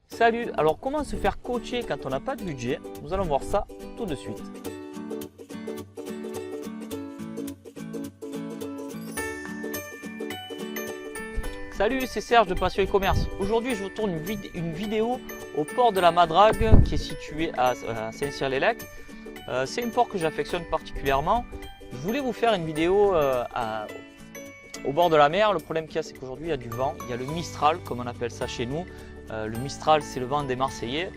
Salut, alors comment se faire coacher quand on n'a pas de budget? Nous allons voir ça tout de suite. Salut, c'est Serge de Passion e-commerce. Aujourd'hui, je vous tourne une vidéo au port de la Madrague qui est situé à Saint-Cyr-l'Élec. C'est une port que j'affectionne particulièrement. Je voulais vous faire une vidéo au bord de la mer. Le problème qu'il y a, c'est qu'aujourd'hui, il y a du vent. Il y a le Mistral, comme on appelle ça chez nous. Le Mistral, c'est le vent des Marseillais.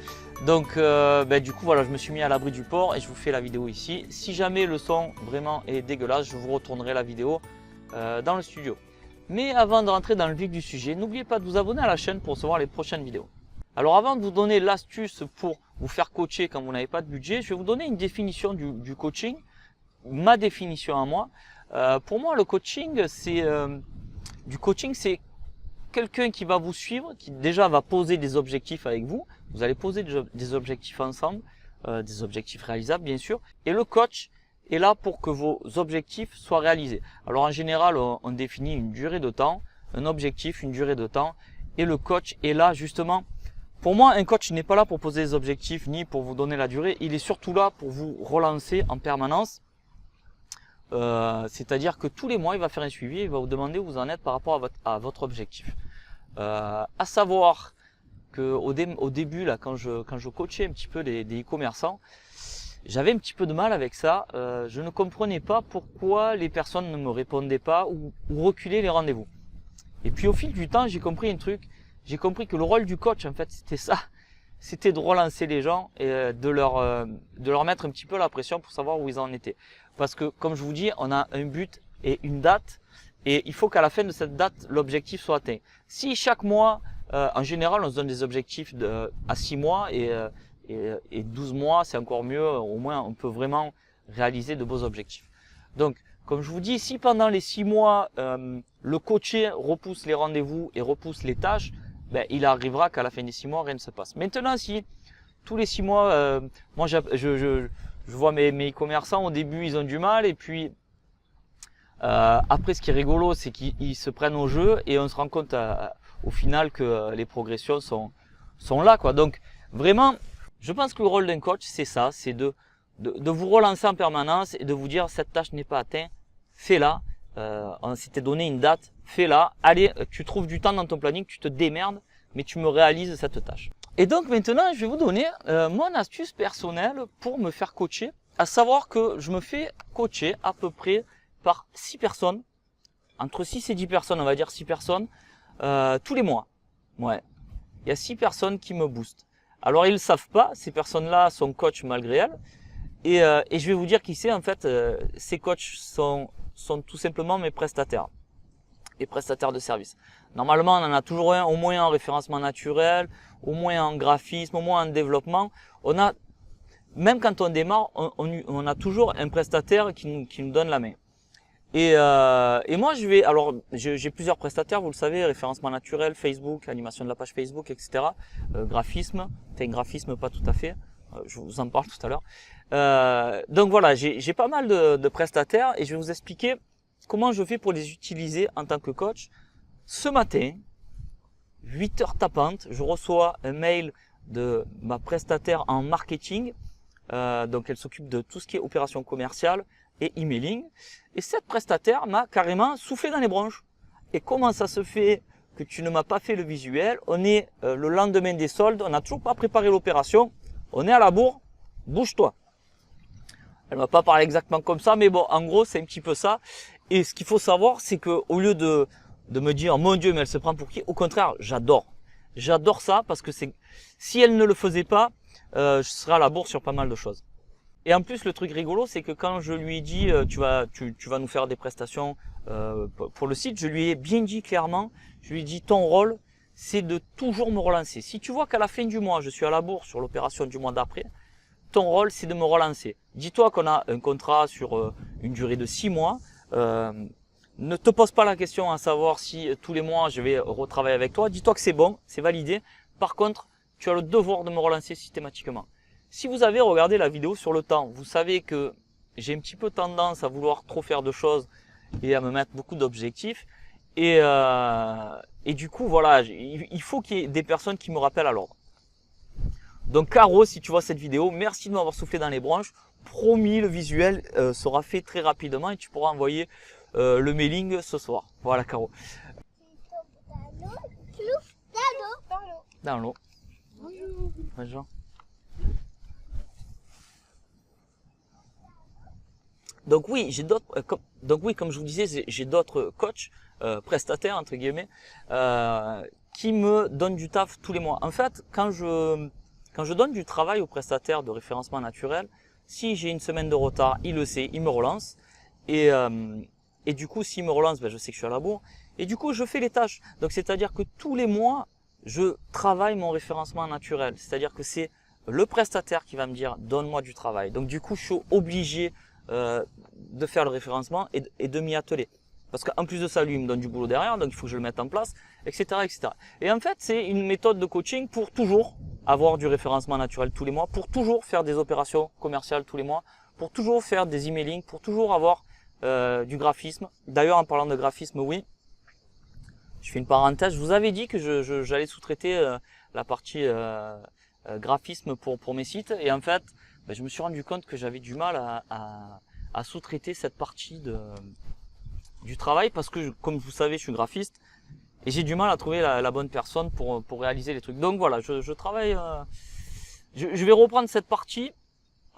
Donc, du coup, voilà, je me suis mis à l'abri du port et je vous fais la vidéo ici. Si jamais le son vraiment est dégueulasse, je vous retournerai la vidéo dans le studio. Mais avant de rentrer dans le vif du sujet, n'oubliez pas de vous abonner à la chaîne pour recevoir les prochaines vidéos. Alors, avant de vous donner l'astuce pour vous faire coacher quand vous n'avez pas de budget, je vais vous donner une définition du coaching, ma définition à moi. Pour moi, le coaching, c'est quelqu'un qui va vous suivre, qui déjà va poser des objectifs avec vous. Vous allez poser des objectifs ensemble, des objectifs réalisables bien sûr. Et le coach est là pour que vos objectifs soient réalisés. Alors en général, on définit une durée de temps, un objectif, une durée de temps. Et le coach est là justement. Pour moi, un coach n'est pas là pour poser des objectifs ni pour vous donner la durée. Il est surtout là pour vous relancer en permanence. C'est-à-dire que tous les mois, il va faire un suivi et il va vous demander où vous en êtes par rapport à votre objectif. À savoir que au début, là, quand je coachais un petit peu des e-commerçants, j'avais un petit peu de mal avec ça. Je ne comprenais pas pourquoi les personnes ne me répondaient pas ou reculaient les rendez-vous. Et puis au fil du temps, j'ai compris un truc. J'ai compris que le rôle du coach, en fait, c'était ça. C'était de relancer les gens et de leur mettre un petit peu la pression pour savoir où ils en étaient. Parce que, comme je vous dis, on a un but et une date. Et il faut qu'à la fin de cette date, l'objectif soit atteint. Si chaque mois, en général, on se donne des objectifs à 6 mois et 12 mois, c'est encore mieux. Au moins, on peut vraiment réaliser de beaux objectifs. Donc, comme je vous dis, si pendant les 6 mois, le coaché repousse les rendez-vous et repousse les tâches, il arrivera qu'à la fin des 6 mois, rien ne se passe. Maintenant, si tous les 6 mois, moi je vois mes e-commerçants, au début, ils ont du mal. Et puis, après, ce qui est rigolo, c'est qu'ils se prennent au jeu et on se rend compte au final que les progressions sont là, quoi. Donc, vraiment, je pense que le rôle d'un coach, c'est ça, c'est de vous relancer en permanence et de vous dire cette tâche n'est pas atteinte, fais-la. On s'était donné une date, fais-la. Allez, tu trouves du temps dans ton planning, tu te démerdes, mais tu me réalises cette tâche. Et donc maintenant, je vais vous donner mon astuce personnelle pour me faire coacher. À savoir que je me fais coacher à peu près par 6 personnes, entre 6 et 10 personnes, on va dire 6 personnes, tous les mois. Ouais, il y a 6 personnes qui me boostent. Alors ils ne le savent pas, ces personnes-là sont coachs malgré elles. Et je vais vous dire qui c'est en fait. Ces coachs sont tout simplement mes prestataires. Les prestataires de services. Normalement, on en a toujours un, au moins en référencement naturel, au moins en graphisme, au moins en développement. Même quand on démarre, on a toujours un prestataire qui nous donne la main. Et moi, j'ai plusieurs prestataires, vous le savez, référencement naturel, Facebook, animation de la page Facebook, etc. Graphisme, graphisme pas tout à fait. Je vous en parle tout à l'heure. Donc voilà, j'ai pas mal de prestataires et je vais vous expliquer comment je fais pour les utiliser en tant que coach. Ce matin, 8 heures tapantes, je reçois un mail de ma prestataire en marketing. Donc elle s'occupe de tout ce qui est opération commerciale et emailing. Et cette prestataire m'a carrément soufflé dans les bronches. Et comment ça se fait que tu ne m'as pas fait le visuel? On est le lendemain des soldes, on n'a toujours pas préparé l'opération. On est à la bourre, bouge-toi. Elle m'a pas parlé exactement comme ça, mais bon, en gros, c'est un petit peu ça. Et ce qu'il faut savoir, c'est que au lieu de me dire, mon Dieu, mais elle se prend pour qui? Au contraire, j'adore. J'adore ça parce que si elle ne le faisait pas, je serais à la bourre sur pas mal de choses. Et en plus, le truc rigolo, c'est que quand je lui ai dit, tu vas nous faire des prestations pour le site, je lui ai bien dit clairement, je lui ai dit, ton rôle, c'est de toujours me relancer. Si tu vois qu'à la fin du mois, je suis à la bourre sur l'opération du mois d'après, ton rôle, c'est de me relancer. Dis-toi qu'on a un contrat sur une durée de 6 mois. Ne te pose pas la question à savoir si tous les mois, je vais retravailler avec toi. Dis-toi que c'est bon, c'est validé. Par contre, tu as le devoir de me relancer systématiquement. Si vous avez regardé la vidéo sur le temps, vous savez que j'ai un petit peu tendance à vouloir trop faire de choses et à me mettre beaucoup d'objectifs. Et du coup, voilà, il faut qu'il y ait des personnes qui me rappellent à l'ordre. Donc Caro, si tu vois cette vidéo, merci de m'avoir soufflé dans les branches. Promis, le visuel sera fait très rapidement et tu pourras envoyer le mailing ce soir. Voilà Caro. Dans l'eau. Bonjour. Donc oui, j'ai d'autres. Comme je vous disais, j'ai d'autres coachs prestataires entre guillemets qui me donnent du taf tous les mois. En fait, quand je donne du travail aux prestataires de référencement naturel, si j'ai une semaine de retard, il le sait, il me relance et du coup, s'il me relance, je sais que je suis à la bourre et du coup, je fais les tâches. Donc c'est-à-dire que tous les mois, je travaille mon référencement naturel. C'est-à-dire que c'est le prestataire qui va me dire donne-moi du travail. Donc du coup, je suis obligé de faire le référencement et de m'y atteler. Parce qu'en plus de ça, lui, il me donne du boulot derrière, donc il faut que je le mette en place, etc., etc. Et en fait, c'est une méthode de coaching pour toujours avoir du référencement naturel tous les mois, pour toujours faire des opérations commerciales tous les mois, pour toujours faire des emailing, pour toujours avoir du graphisme. D'ailleurs, en parlant de graphisme, oui, je fais une parenthèse. Je vous avais dit que j'allais sous-traiter la partie graphisme pour mes sites, et en fait, je me suis rendu compte que j'avais du mal à sous-traiter cette partie du travail parce que, comme vous savez, je suis graphiste et j'ai du mal à trouver la bonne personne pour réaliser les trucs. Donc voilà, je travaille. Je vais reprendre cette partie.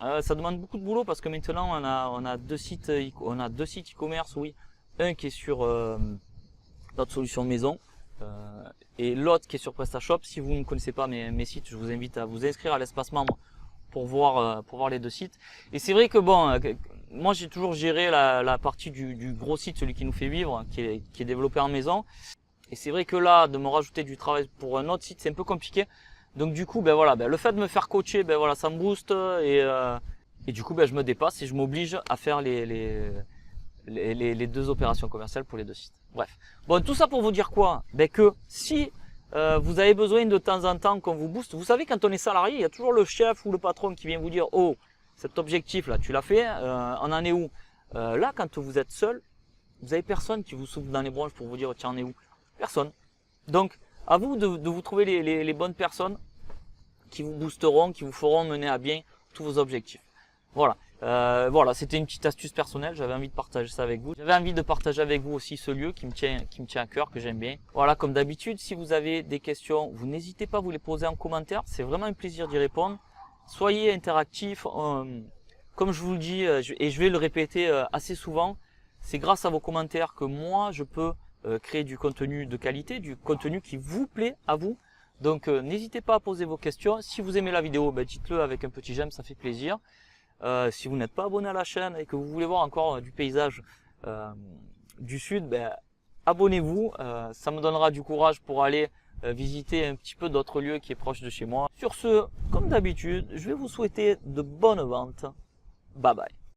Ça demande beaucoup de boulot parce que maintenant on a deux sites e-commerce, oui, un qui est sur notre solution de maison et l'autre qui est sur PrestaShop. Si vous ne connaissez pas mes sites, je vous invite à vous inscrire à l'espace membre pour voir les deux sites. Et c'est vrai que bon, moi j'ai toujours géré la partie du gros site, celui qui nous fait vivre, qui est développé en maison. Et c'est vrai que là, de me rajouter du travail pour un autre site, c'est un peu compliqué. Donc du coup, le fait de me faire coacher, ça me booste et du coup, je me dépasse et je m'oblige à faire les deux opérations commerciales pour les deux sites. Bref. Bon, tout ça pour vous dire quoi? Que si vous avez besoin de temps en temps qu'on vous booste. Vous savez, quand on est salarié, il y a toujours le chef ou le patron qui vient vous dire « Oh, cet objectif-là, tu l'as fait, on en est où ?» Là, quand vous êtes seul, vous avez personne qui vous souffle dans les branches pour vous dire « Tiens, on est où ?» Personne. Donc, à vous de vous trouver les bonnes personnes qui vous boosteront, qui vous feront mener à bien tous vos objectifs. Voilà. Voilà, c'était une petite astuce personnelle, j'avais envie de partager ça avec vous. J'avais envie de partager avec vous aussi ce lieu qui me tient à cœur, que j'aime bien. Voilà, comme d'habitude, si vous avez des questions, vous n'hésitez pas à vous les poser en commentaire, c'est vraiment un plaisir d'y répondre. Soyez interactifs, comme je vous le dis, et je vais le répéter assez souvent, c'est grâce à vos commentaires que moi, je peux créer du contenu de qualité, du contenu qui vous plaît à vous. Donc n'hésitez pas à poser vos questions. Si vous aimez la vidéo, dites-le avec un petit j'aime, ça fait plaisir. Si vous n'êtes pas abonné à la chaîne et que vous voulez voir encore du paysage du sud, abonnez-vous, ça me donnera du courage pour aller visiter un petit peu d'autres lieux qui est proche de chez moi. Sur ce, comme d'habitude, je vais vous souhaiter de bonnes ventes. Bye bye.